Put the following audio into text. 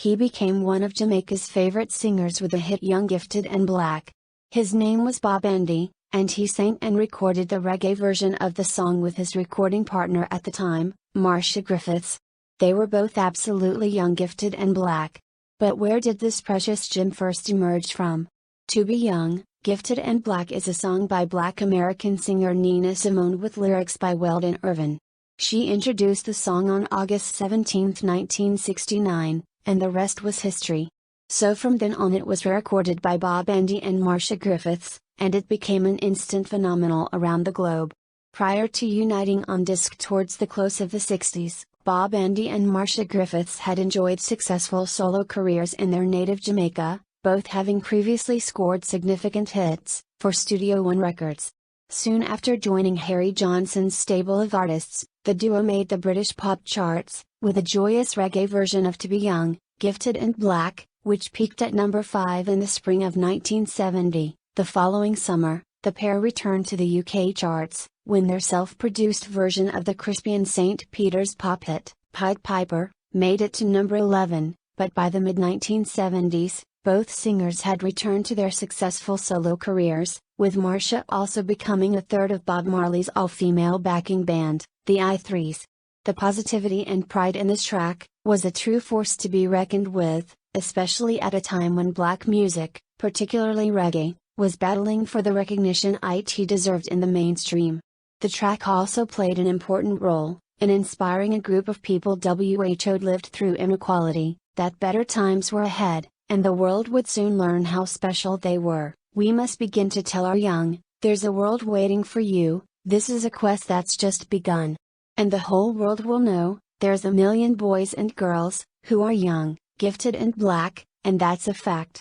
He became one of Jamaica's favorite singers with the hit Young, Gifted and Black. His name was Bob Andy, and he sang and recorded the reggae version of the song with his recording partner at the time, Marcia Griffiths. They were both absolutely young, gifted and black. But where did this precious gem first emerge from? To Be Young, Gifted and Black is a song by Black American singer Nina Simone with lyrics by Weldon Irvin. She introduced the song on August 17, 1969, and the rest was history. So from then on it was recorded by Bob Andy and Marcia Griffiths, and it became an instant phenomenon around the globe. Prior to uniting on disc towards the close of the 60s, Bob Andy and Marcia Griffiths had enjoyed successful solo careers in their native Jamaica, both having previously scored significant hits for Studio One Records. Soon after joining Harry Johnson's stable of artists, the duo made the British pop charts, with a joyous reggae version of To Be Young, Gifted and Black, which peaked at number 5 in the spring of 1970. The following summer, the pair returned to the UK charts, when their self-produced version of the Crispian St. Peter's pop hit, Pied Piper, made it to number 11, but by the mid-1970s, both singers had returned to their successful solo careers, with Marcia also becoming a third of Bob Marley's all-female backing band, the I3s. The positivity and pride in this track was a true force to be reckoned with, especially at a time when black music, particularly reggae, was battling for the recognition it deserved in the mainstream. The track also played an important role in inspiring a group of people who'd lived through inequality, that better times were ahead, and the world would soon learn how special they were. We must begin to tell our young, there's a world waiting for you, this is a quest that's just begun. And the whole world will know, there's a million boys and girls, who are young, gifted and black, and that's a fact.